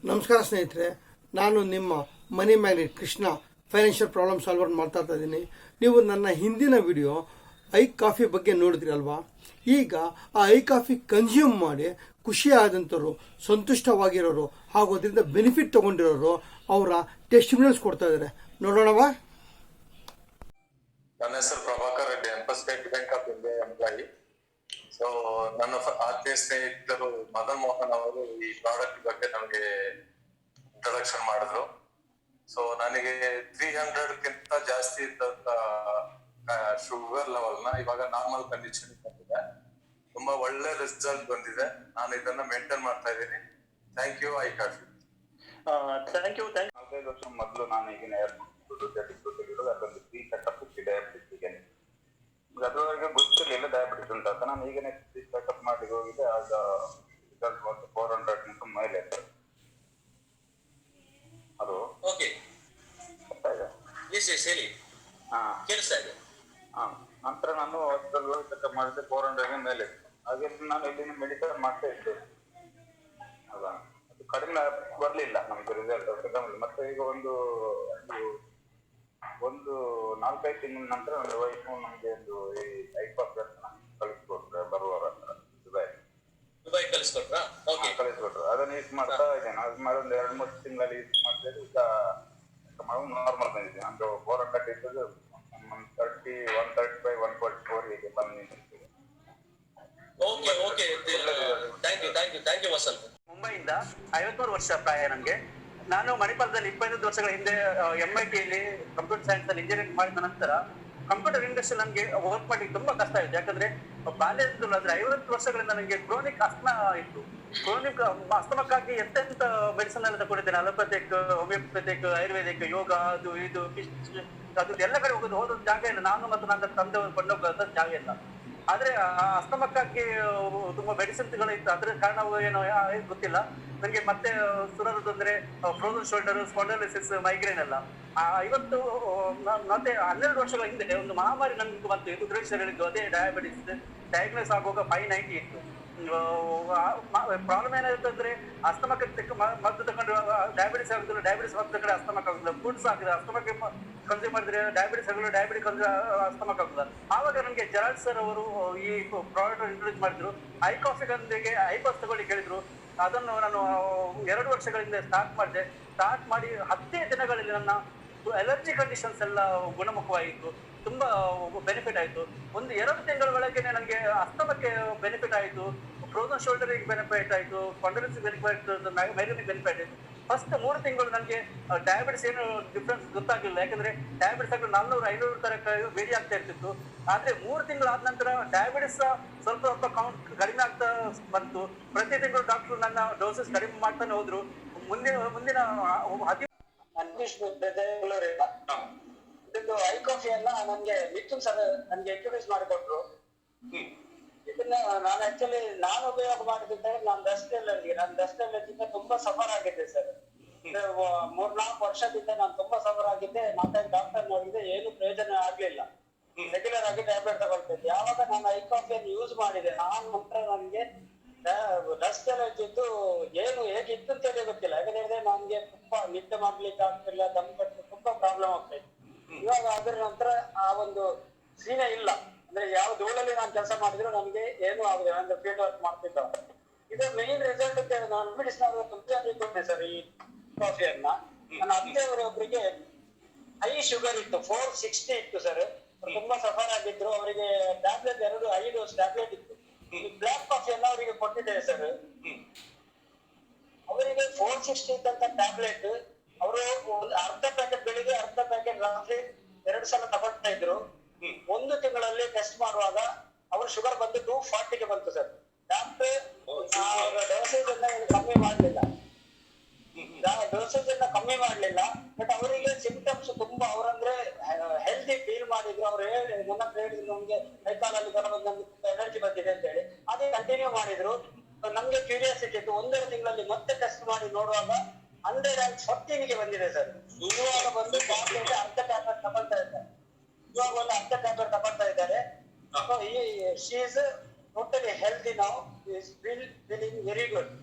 ನಮಸ್ಕಾರ ಸ್ನೇಹಿತರೆ, ನಾನು ನಿಮ್ಮ money magnet Krishna financial problem solver ಮಾತಾಡ್ತಾ ಇದ್ದೀನಿ. ನೀವು ನನ್ನ ಹಿಂದಿನ ವಿಡಿಯೋ ಐ ಕಾಫಿ ಬಗ್ಗೆ ನೋಡಿದ್ರಿ ಅಲ್ವಾ? ಈಗ ಆ ಐ ಕಾಫಿ ಕನ್ಸ್ಯೂಮ್ ಮಾಡಿ ಖುಷಿಯಾದಂಥವ್ರು, ಸಂತುಷ್ಟವಾಗಿರೋರು ಹಾಗೂ ಅದರಿಂದ ಬೆನಿಫಿಟ್ ತಗೊಂಡಿರೋರು ಅವರ ಟೆಸ್ಟಿಮೋನಿಯಲ್ಸ್ ಕೊಡ್ತಾ ಇದ್ದಾರೆ. ನೋಡೋಣವಾ? ನನ್ನ ಹೆಸರು ಪ್ರಭಾಕರ್ ರೆಡ್ಡಿ ಅಂತ, state bank of India employee. So ನನ್ನ ಆತ್ಮೀಯ ಸ್ನೇಹಿತರು ಮದನ್ ಮೋಹನ್ ಅವರು ಈ ಪ್ರಾಡಕ್ಟ್ ಬಗ್ಗೆ ನಮಗೆ ಇಂಟ್ರೊಡಕ್ಷನ್ ಮಾಡಿದ್ರು. ಸೊ ನನಗೆ 300ಕ್ಕಿಂತ ಜಾಸ್ತಿ ಇದ್ದಂತ ಶುಗರ್ ಲೆವೆಲ್ ನ ಇವಾಗ ನಾರ್ಮಲ್ ಕಂಡೀಷನ್ ಬಂದಿದೆ. ತುಂಬಾ ಒಳ್ಳೆ ರಿಸಲ್ಟ್ ಬಂದಿದೆ. ನಾನು ಇದನ್ನ ಮೇಂಟೈನ್ ಮಾಡ್ತಾ ಇದ್ದೀನಿ. Thank you I coffee. Thank you. 45 ವರ್ಷ ಮೊದಲು ನಾನು ಈಗಿನ ಅದೊಂದು ಫ್ರೀ ಚೆಕಪ್ ಡಯಾಬಿಟಿಸ್ ಇದೆ. ಅದ್ರೊಳಗೆ ಗೊತ್ತಿರಲಿಲ್ಲ ಡಯಾಬಿಟಿಸ್ ಅಂತ. ನಾನು ಈಗನೇ ಫ್ರೀ ಚೆಕಪ್ ಮಾಡಿ ಹೋಗಿದೆ. ಆಗ ರಿಸಲ್ಟ್ ಬಂದು 400 ಮೇಲೆ. ಅದು ಓಕೆ, ಹೇಳಿ. ಕೇಳಿಸ್ತಾ ಇದೆ. ನಂತರ ನಾನು ಹಾಸ್ಪಿಟಲ್ ಹೋಗಿ ಚೆಕಪ್ ಮಾಡಿದ್ರೆ 400 ಮೇಲೆ. ಹಾಗೆ ನಾನು ಇಲ್ಲಿನ ಮೆಡಿಕಲ್ ಮಾಡ್ತಾ ಇದ್ದೆ. ಹೌದಾ, ಅದು ಕಡಿಮೆ ಬರ್ಲಿಲ್ಲ ನಮ್ಗೆ ರಿಸಲ್ಟ್. ಮತ್ತೆ ಈಗ ಒಂದು 4-5 ತಿಂಗಳ ನಂತರ ನನ್ನ ವೈಫ್ ನಮ್ಗೆ ಒಂದು ಈ ಐಕಾಫ್ ಕಳಿಸ್ಕೊಟ್ರೆ ಬರುವವರ ದುಬೈ ಕಳಿಸ್ಕೊಟ್ರಾ? ಕಳಿಸ್ಕೊಟ್ರು. ಅದನ್ನ ಯೂಸ್ ಮಾಡ್ತಾ ಇದ್ದೇನೆ. ಅದು ಮಾಡಿ ಒಂದು 2-3 ತಿಂಗಳಲ್ಲಿ ಯೂಸ್ ಮಾಡ್ತಿದ್ರೆ ಈಗ ನಾರ್ಮಲ್ ಬಂದಿದೆ. ಅಂದ್ರೆ 400 ಇದ್ದದ್ದು 130, 135, 144 ಹೀಗೆ ಬಂದು ನಿಂತಿದೆ. Okay, thank you Vasant. ಮುಂಬೈಯಿಂದ 53 ವರ್ಷ ಪ್ರಾಯ ನನಗೆ. ನಾನು ಮಣಿಪಾಲದಲ್ಲಿ 25 ವರ್ಷಗಳ ಹಿಂದೆ MIT ಯಲ್ಲಿ ಕಂಪ್ಯೂಟರ್ ಸೈನ್ಸ್ ಅಲ್ಲಿ ಇಂಜಿನಿಯರಿಂಗ್ ಮಾಡಿದ ನಂತರ ಕಂಪ್ಯೂಟರ್ ಇಂಡಸ್ಟ್ರಿ ನನಗೆ ವರ್ಕ್ ಮಾಡ್ಲಿಕ್ಕೆ ತುಂಬಾ ಕಷ್ಟ ಆಯ್ತು. ಯಾಕಂದ್ರೆ ಬಾಲ್ಯದಲ್ಲಿ ಅಂದ್ರೆ 50 ವರ್ಷಗಳಿಂದ ನನಗೆ ಕ್ರೋನಿಕ್ ಅಸ್ತಮಾ ಇತ್ತು. ಕ್ರೋನಿಕ್ ಅಸ್ತಮಕ್ಕಾಗಿ ಎಂತೆಂತ ಮೆಡಿಸಿನ್ ಎಲ್ಲ ತಗೊಂಡಿದ್ದೇನೆ. ಅಲೋಪತಿಕ್, ಹೋಮಿಯೋಪತಿಕ್, ಆಯುರ್ವೇದಿಕ್, ಯೋಗ, ಅದು ಇದು ಅದು ಎಲ್ಲ ಕಡೆ ಹೋದ ಜಾಗ ಇಲ್ಲ. ನಾನು ಮತ್ತು ನನ್ನ ತಂದೆ ಕೊಂಡೋಗ ಜಾಗ ಇಲ್ಲ. ಆದ್ರೆ ಅಸ್ತಮಕ್ಕಾಗಿ ತುಂಬಾ ಮೆಡಿಸಿನ್ಗಳು ಇತ್ತು. ಅದ್ರ ಕಾರಣವೂ ಏನೋ ಗೊತ್ತಿಲ್ಲ ನನಗೆ. ಮತ್ತೆ ಸುರದು ಅಂದ್ರೆ ಫ್ರೋಸನ್ ಶೋಲ್ಡರ್, ಸ್ಪಾಂಡಲೈಸಿಸ್, ಮೈಗ್ರೇನ್ ಎಲ್ಲ. ಇವತ್ತು ಮತ್ತೆ 12 ವರ್ಷಗಳ ಹಿಂದೆ ಒಂದು ಮಹಾಮಾರಿ ನಮ್ಗೆ ಬಂತು. ಇದು ಹೇಳಿದ್ದು ಅದೇ ಡಯಾಬಿಟಿಸ್. ಡಯಾಗ್ನೋಸ್ ಆಗುವಾಗ 590 ಇತ್ತು. ಪ್ರಾಬ್ಲಮ್ ಏನಾಯ್ತಂದ್ರೆ ಅಸ್ತಮಕ್ಕೆ ಮದ್ದು ತಗೊಂಡು ಡಯಾಬಿಟಿಸ್ ಆಗುದಿಲ್ಲ, ಡಯಾಬಿಟಿಸ್ ಮದ್ದು ತಗೊಂಡು ಅಸ್ತಮಕ್ ಆಗುದಿಲ್ಲ. ಫುಡ್ಸ್ ಆಗಿದೆ ಅಸ್ತಮಕ್ಕೆ ಕನ್ಸ್ಯೂಮ್ ಮಾಡಿದ್ರೆ ಡಯಾಬಿಟಿಸ್ ಆಗುದಿಲ್ಲ, ಡಯಾಬಿಟಿಸ್ ಅಸ್ತಮಕ್ ಆಗುದಿಲ್ಲ. ಆವಾಗ ನನಗೆ ಜೆರಾಲ್ಡ್ ಸರ್ ಅವರು ಈ ಪ್ರಾಡಕ್ಟ್ ಇಂಟ್ರೊಡ್ಯೂಸ್ ಮಾಡಿದ್ರು. ಐ ಕಾಫಿ ಗೊಂದಿಗೆ ಐಪಾಸ್ ತಗೊಳ್ಳಿ ಹೇಳಿದ್ರು. ಅದನ್ನು ನಾನು 2 ವರ್ಷಗಳಿಂದ ಸ್ಟಾರ್ಟ್ ಮಾಡಿದೆ. ಸ್ಟಾರ್ಟ್ ಮಾಡಿ 10 ದಿನಗಳಲ್ಲಿ ನನ್ನ ಅಲರ್ಜಿ ಕಂಡೀಷನ್ಸ್ ಎಲ್ಲ ಗುಣಮುಖವಾಯಿತು. ತುಂಬಾ ಬೆನಿಫಿಟ್ ಆಯ್ತು. 1-2 ತಿಂಗಳ ಒಳಗೇನೆ ನನಗೆ ಅಸ್ತಮಕ್ಕೆ ಬೆನಿಫಿಟ್ ಆಯ್ತು, ಫ್ರೋಸನ್ ಶೋಲ್ಡರಿಗೆ ಬೆನಿಫಿಟ್ ಆಯ್ತು, ಸ್ಪಾಂಡಲೈಸಿಸ್ ಬೆನಿಫಿಟ್, ಮೈಗ್ರೇನಿಗೆ ಬೆನಿಫಿಟ್ ಆಯ್ತು. ಫಸ್ಟ್ 3 ತಿಂಗಳು ನನಗೆ ಡಯಾಬಿಟಿಸ್ ಏನು ಡಿಫ್ರೆನ್ಸ್ ಗೊತ್ತಾಗಲಿಲ್ಲ. ಯಾಕಂದ್ರೆ ಡಯಾಬಿಟಿಸ್ ಆಗಲು 400-500 ತನಕ ಬೇಡಿ ಆಗ್ತಾ ಇರ್ತಿತ್ತು. ಆದ್ರೆ 3 ತಿಂಗಳು ಆದ ನಂತರ ಡಯಾಬಿಟಿಸ್ ಸ್ವಲ್ಪ ಕೌಂಟ್ ಕಡಿಮೆ ಆಗ್ತಾ ಬಂತು. ಪ್ರತಿ ತಿಂಗಳು ಡಾಕ್ಟರ್ ನನ್ನ ಡೋಸಸ್ ಕಡಿಮೆ ಮಾಡ್ತಾನೆ ಹೋದ್ರು. ಮುಂದಿನ ಇದು ಐ ಕಾಫಿಯನ್ನ ನನ್ಗೆ ಮಿಥುನ್ ಸರ್ ನನ್ಗೆ ಇಂಟ್ರೊಡ್ಯೂಸ್ ಮಾಡಿಕೊಟ್ರು. ಇದನ್ನ ನಾನು ಉಪಯೋಗ ಮಾಡಿದ್ರೆ ನಾನು ಡಸ್ಟ್ ಅಲರ್ಜಿಯಿಂದ ತುಂಬಾ ಸಫರ್ ಆಗಿದ್ದೆ ಸರ್. 3-4 ವರ್ಷದಿಂದ ನಾನು ತುಂಬಾ ಸಫರ್ ಆಗಿದ್ದೆ. 4-5 ಡಾಕ್ಟರ್ ನೋಡಿದ್ರೆ ಏನು ಪ್ರಯೋಜನ ಆಗ್ಲಿಲ್ಲ. ರೆಗ್ಯುಲರ್ ಆಗಿ ಟ್ಯಾಬ್ಲೆಟ್ ತಗೊಳ್ತಿದ್ದೆ. ಯಾವಾಗ ನಾನು ಐ ಕಾಫಿಯನ್ನು ಯೂಸ್ ಮಾಡಿದೆ ನಂತರ ನನಗೆ ಡಸ್ಟ್ ಅಲರ್ಜಿ ಇದ್ದು ಏನು ಹೇಗಿತ್ತು ಅಂತೇಳಿ ಗೊತ್ತಿಲ್ಲ. ಯಾಕಂದ್ರೆ ನನ್ಗೆ ತುಂಬಾ ನಿದ್ದೆ ಮಾಡ್ಲಿಕ್ಕೆ ಆಗ್ತಿಲ್ಲ, ದಮ್ ಕಟ್ಟು ತುಂಬಾ ಪ್ರಾಬ್ಲಮ್ ಆಗ್ತಾ ಇತ್ತು. ಇವಾಗ ಅದ್ರ ನಂತರ ಆ ಒಂದು ಸೀನೆ ಇಲ್ಲ. ಅಂದ್ರೆ ಯಾವ ಧೂಳಲ್ಲಿ ನಾನು ಕೆಲಸ ಮಾಡಿದ್ರು ನನಗೆ ಏನು ಆಗುದಿಲ್ಲ. ಅಂದ್ರೆ ಫೀಲ್ಡ್ ವರ್ಕ್ ಮಾಡ್ತಿದ್ದ. ಇದು ಮೇನ್ ರಿಸಲ್ಟ್ ಅಂತ ನಾನು ಮೆಡಿಸಿನ್ ತುಂಬಾ ಸರ್ ಈ ಕಾಫಿಯನ್ನ. ನನ್ನ ಅತ್ತೆಯವರೊಬ್ಬರಿಗೆ ಹೈ ಶುಗರ್ ಇತ್ತು, 460 ಇತ್ತು ಸರ್. ತುಂಬಾ ಸಫರ್ ಆಗಿದ್ರು. ಅವರಿಗೆ ಟ್ಯಾಬ್ಲೆಟ್ 5 ಟ್ಯಾಬ್ಲೆಟ್ ಇತ್ತು. ಬ್ಲಾಕ್ ಕಾಫಿಯನ್ನ ಅವರಿಗೆ ಕೊಟ್ಟಿದ್ದೇವೆ ಸರ್. ಅವರಿಗೆ 460 ಇದ್ದಂತ ಟ್ಯಾಬ್ಲೆಟ್ ಅವರು ಅರ್ಧ ಪ್ಯಾಕೆಟ್ ಬೆಳಿಗ್ಗೆ, ಅರ್ಧ ಪ್ಯಾಕೆಟ್ ರಾತ್ರಿ 2 ಸಲ ತಗೊಳ್ತಾ ಇದ್ರು. 1 ತಿಂಗಳಲ್ಲಿ ಟೆಸ್ಟ್ ಮಾಡುವಾಗ ಅವ್ರ ಶುಗರ್ ಬಂದು 240ಗೆ ಬಂತು ಸರ್. ಡಾಕ್ಟರ್ ಡೋಸೇಜ್ ಕಮ್ಮಿ ಮಾಡ್ಲಿಲ್ಲ. ಬಟ್ ಅವರಿಗೆ ಸಿಂಪ್ಟಮ್ಸ್ ತುಂಬಾ, ಅವರಂದ್ರೆ ಹೆಲ್ದಿ ಫೀಲ್ ಮಾಡಿದ್ರು. ಅವ್ರು ನನ್ನ ಹೇಳಿದ್ರು ನಮ್ಗೆ ಕೈಕಾಲಲ್ಲಿ ನಮ್ಗೆ ಎನರ್ಜಿ ಬಂದಿದೆ ಅಂತ ಹೇಳಿ. ಅದೇ ಕಂಟಿನ್ಯೂ ಮಾಡಿದ್ರು. ನಮ್ಗೆ ಕ್ಯೂರಿಯಾಸಿಟಿ ಇತ್ತು. 1-2 ತಿಂಗಳಲ್ಲಿ ಮತ್ತೆ ಟೆಸ್ಟ್ ಮಾಡಿ ನೋಡುವಾಗ 114ಗೆ ಬಂದಿದೆ ಸರ್. ಇವಾಗ ಬಂದು ಟ್ಯಾಬ್ಲೆಟ್ ಅರ್ಧ ಟ್ಯಾಬ್ಲೆಟ್ ತಗೊಳ್ತಾ ಇದ್ದಾರೆ. ಇವಾಗ ಒಂದು ಅರ್ಧ ಟ್ಯಾಬ್ಲೆಟ್ ತಗೊಳ್ತಾ ಇದ್ದಾರೆ. She is totally healthy now. Is feeling very good.